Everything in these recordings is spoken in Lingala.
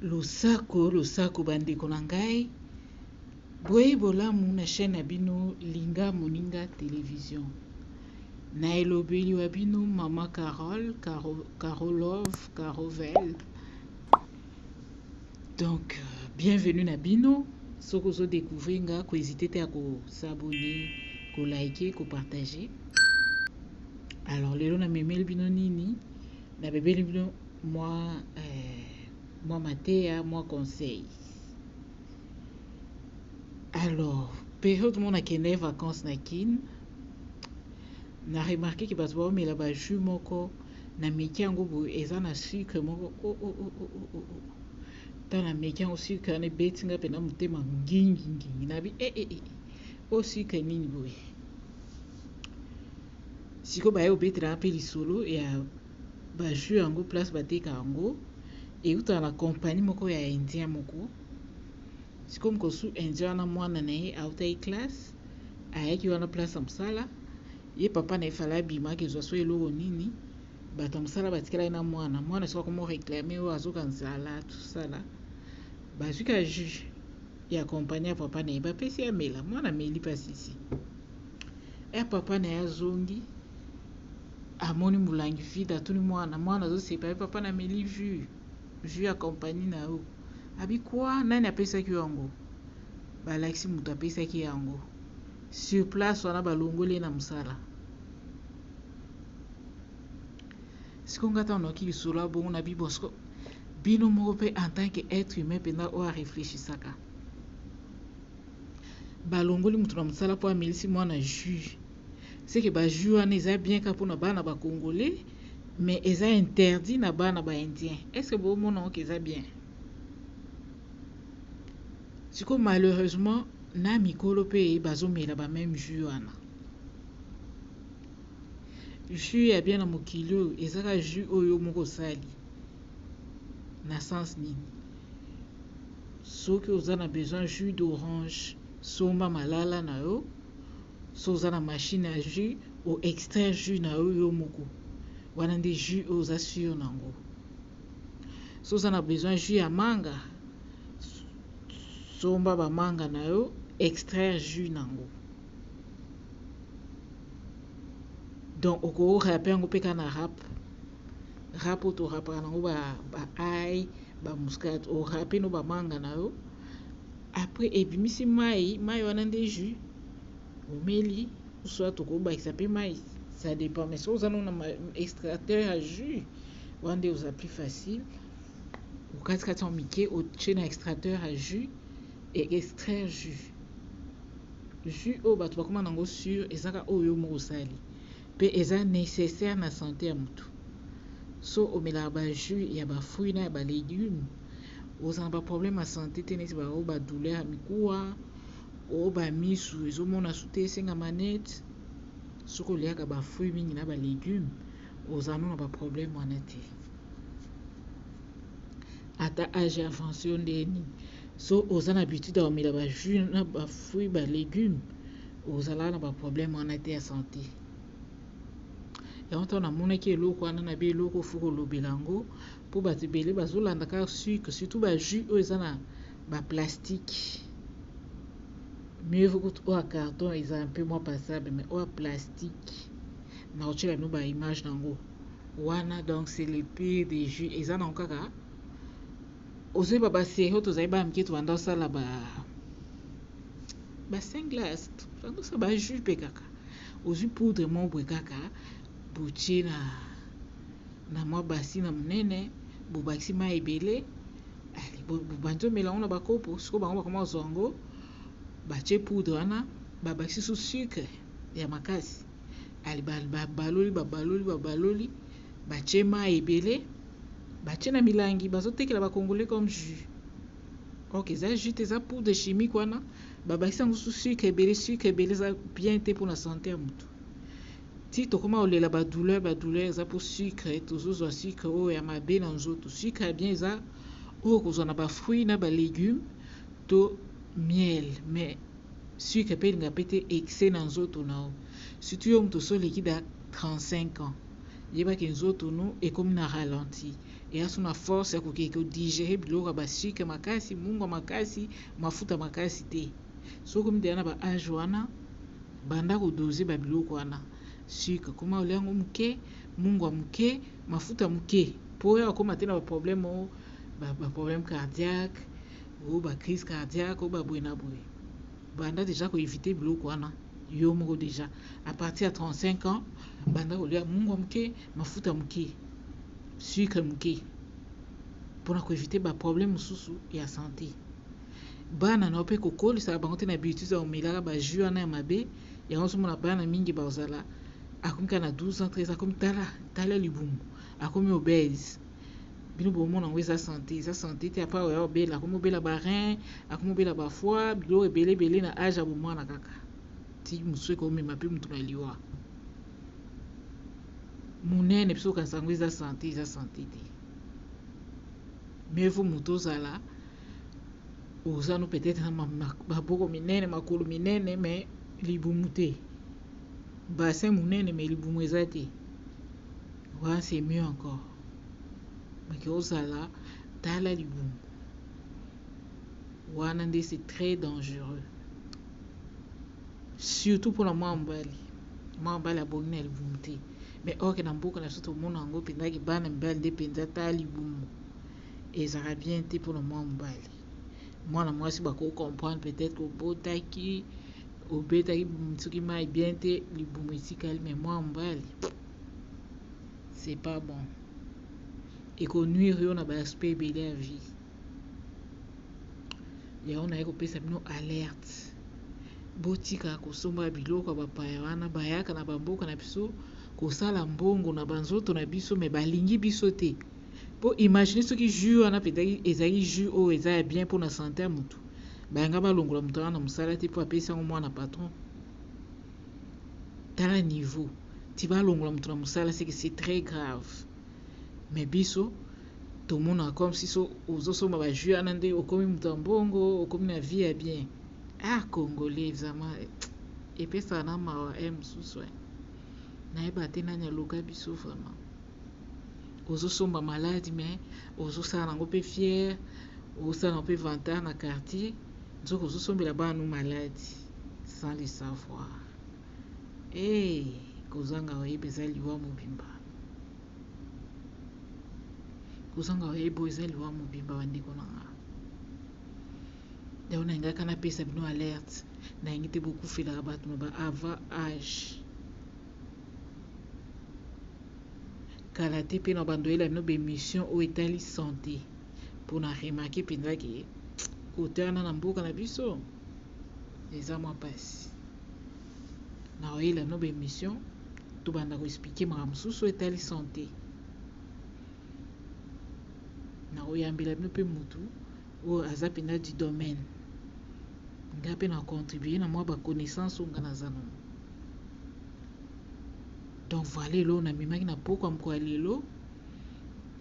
losako bandeko na ngai boye bolamu na chaîne na bino linga moninga télévision na elobeli wa bino mama Carovel. Donc bienvenue na bino soko zo découvrir nga ko hésiter te ko s'abonner ko liker ko partager. Alors lelo na memeli bino nini na bebeli bino moi Matéa, moi conseil. Alors, période mon a kene vacances na kin, na remarqué que bato ba mela ba jus moko na meki yango bo eza na sucre moko ta na meki yango sucre na betinga pe na mutema ngingi na bi o sucre nini boye. Siko ba yo betra pe lisolo ya ba jus yango place bateka yango et uta la compagnie moko ya indien moko siko mkosu indien na mwana na ye autai classe ayaki wana place amsala ye papa na efala bima ke zo so eloko nini bato msala batikala na mwana siko komo réclamer o azoka nzala tout ça là bazwika jus ya compagnie ya papa na ye bapesi ya mela mwana meli pasisi ya papa na ya zongi amoni mulangi vide atuni mwana zo sepa papa na meli jus ya compagnie na o abi kwa nani apesaki yango balakisi mutu apesaki yango sur place wana balongoli na msala siko ngata onoki lisolo bongo na bibosko bino moko pe en tant que être humain penda o réfléchisaka balongoli mutu na msala po amelisi mwana jus c'est que ba jus wana eza bien ka pona bana ba congolais mais eza interdit na bana ba indien. Est-ce que vous montrez que c'est bien? C'est que malheureusement na mikolo pe bazomela ba même jus wana. Jus ya bien na mokilo ezaka jus oyo moko sali. Na sens nini? Soki ozana besoin jus d'orange, somba malala na yo, so ozana machine à jus ou extraire jus na yo moko. Wana nde jus oza sur nango so za na besoin jus ya manga somba ba manga na yo extraire jus nango donc oko raper yango peka na rap to rapera nango ba ail ba muscade o raper no ba manga na yo après ebimisi mai wana nde jus omeli soit to ko ba exaper mai. Ça dépend, mais si vous avez un extracteur à jus, vous avez plus facile. Au cas où vous avez un extracteur à jus et extraire jus. Jus au bas, tu vas comment sur et ça va au yo mo sali. Pe eza nécessaire na santé à mutu. So au mélange jus il y a ba fruits na ba légumes. Vous avez pas problème à santé tenez ba o ba douleur mikuwa o ba misu ezomona sute senga manette. Soko liaka ba fruits mingi na ba légumes ozano na ba problème wana te ata âge avancé ndeni so ozana habitude ya omela ba jus na ba fruits ba légumes ozala na ba problème wana te ya santé ya onto na monaki eloko wana na bi eloko fuko lobelango po bato ebele bazolanda ka sucre surtout ba jus oyo eza na ba plastique. Mieux vaut que au carton ils un peu moins passable mais au plastique na ochela no ba image nango wana donc c'est le pire des jus eza na kaka ozo ba série to zaiba mketo wanda sala ba 5 glaces donc ça ba jus pe kaka ozo poudre mo bwe kaka buchi na mwa basi na munene bo bakisi ma ebele ali bo banto melango na ba kopo siko bango ba koma zongo bache poudre wana babakisi sous sucre ya makasi ali babaloli bache ma ebele bache na milangi bazotekela ba congolais comme jus. OK, ça jus eza poudre chimique wana babakisi ngo sous sucre ebele za bien te pour la santé ya mutu. Ti to koma olela ba douleur eza pour sucre tozozo sucre o ya mabe na nzoto sucre bien eza o kozona ba fruits na ba légumes to miel mais sucre pe nga pete excès na nzoto na surtout yo mto so leki da 35 ans yeba ke nzoto no ekomi na ralenti ya suna force ya digérer biloko ba sucre makasi, mungu makasi, mafuta makasi te. So comme na ba âge wana banda ko doser ba biloko wana sucre kuma oliango muke, mungu muke, mafuta muke po ya koma te na ba problème ba problème cardiaque ou ba crise cardiaque ou ba boina boy. Banda déjà ko éviter biloko wana yo moko déjà à partir de 35 ans banda ko lia mungu muke, mafuta muke, sucre muke pour ko éviter ba problème mususu ya santé. Bana na ope kokolisa bango te na habitude ya omelaka ba jus wana ya mabe yango somona bana mingi bazala akomi na 12 ans 13 ans akomi tala libumu akomi obèse bino bomona ngo eza santé te apa oya obela akomi obela ba rein akomi obela ba foie biloko ebele na âge ya bomwana kaka ti mosu ekomema mpe mutu na liwa munene biso okanisa ngo eza santé te mais faut mutu ozala oza no peut-être na maboko minene makolo minene mais libumu te, bassin munene mais libumu eza te, wana c'est mieux encore. Mais ozala tala libumu wana nde c'est très dangereux, surtout pour la mwa mobali abongi na libumu te. Mais oke na mboka na biso tomona yango mpenzaki bana mibali nde mpenza tala libumu ezala bien te pour la mwa mobali. Mwana mwasi bako comprendre peut-être obotaki obetaki soki mai bien te libumu etikali, mais mwa mobali c'est pas bon, ekonuire yo na ba aspect ebele ya vie. Yango naye kopesa bino alerte, botika kosomba biloko ya bapaya wana bayaka na bamboka na biso kosala mbongo na banzoto na biso me balingi biso te. Po imagine soki jus wana peut-être ezali jus oyo eza ya bien mpona santé ya mutu bayanga balongola mutu wana na mosala te po apesi yango mwana patron. Tala niveau ti balongola mutu na mosala c'est très grave. Mais biso tomona comme si so ozosomba ba jus wana nde okomi mutu ya mbongo okomi na vie ya bien. Congolais vraiment epesa na mawa mosusu nayeba te nani aloka biso vraiment. Ozosomba maladi mais ozosala nango mpe fier, ozosala nango mpe vantard na quartier, nzoka ozosombela bana no maladi sans le savoir. Kozanga oyeba eza liwa mobimba, kozanga oyeba eza liwa mobimba bandeko nanga. Yango na ngaka napesa bino alerte nayengi te bokufelaka bato na ba avant âge. Kala te mpe na bandoyela bino bémission oyo etali santé mpona remarke mpenzaki kote wana na mboka na biso eza mwa mpasi. Na oyela bino bémission tobanda koexplike makambo mosusu etali santé. Na oyambela bino mpe mutu oyo aza mpenza du domaine nga mpe na contribuer na mwa baconnaissance oyo nga naza nango. Donc voilà lelo namemaki na poko ya moko ya lelo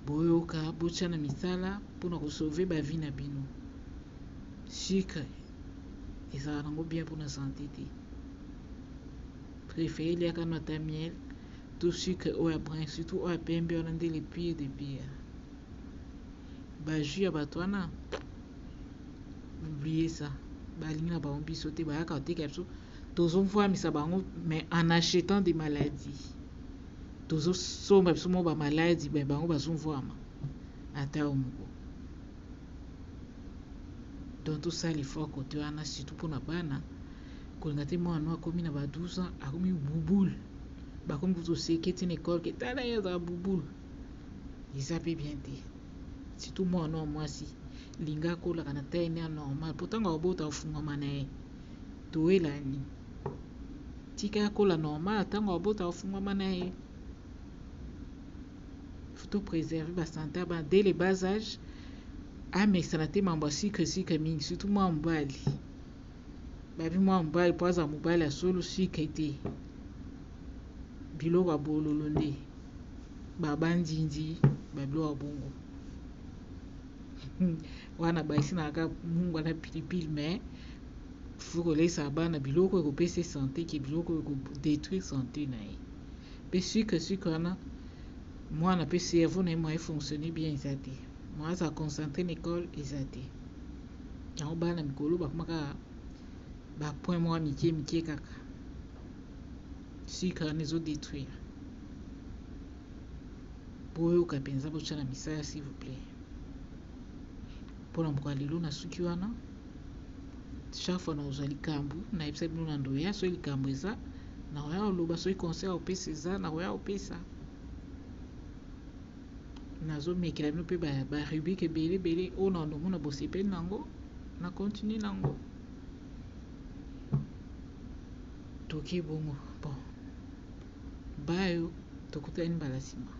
boyoka botya na misala mpona kosauve bavi na bino. Sucre ezala nango bien mpona santé te, préféré liaka no ata miel to sucre oyo ya brin, surtout oyo ya pembe wana nde le pire de pire. Bajus ya bato wana oubliez ça, balingi na bango biso te, bayaka koteka biso tozomvwamisa bango mais en achetant des maladies. Tozosomba biso mo bamaladi me bango bazomvwama ata yo moko. Donc tosala effort kote wana surtout mpona bana kolinga te mwana akomi na ba 12 ans akomi bubule bakomi kutoseke ti na ekole ke tala ye azala bubule eza mpe bien te. Surtout mwana wa mwasi linga akolaka na taille ne ya normal potango akobota kofungwama na ye toyelani tika akola normal ntango akobota kofungwama na ye. Faut préserver ba santé ba dès le bas âge amekisana te mambo ya sucre mingi, surtout mwa mobali babi mwa mobali po aza mobali ya solo sucre te biloko ya bololo nde babandindi babiloko ya bongo wana baisi na kaka mungu na pilipili mais faut kolesa bana biloko ekopesa 'santé ke biloko ekodétruire santé na ye. Mpe sucre wana mwana mpe cerveau na ye mo efonctionne bien eza te, mwana aza concentré na école eza te. yango bana mikolo bakomaka bapoint moko mike kaka, sucre wana ezodétruire. Boyoka mpenza botya na misala s'il vous plaît. mpona mokolo lelo na suki wana chaque fois nazwa likambo nayebisa bino na ndoya soki likambo eza nakoya koloba, soki conseil opesa eza nakoya kopesa. nazomekela bino mpe barubrique ebele oyo na nomona bosepeli nango na continue nango toki bongo. Bon bayo tokutani mbala nsima.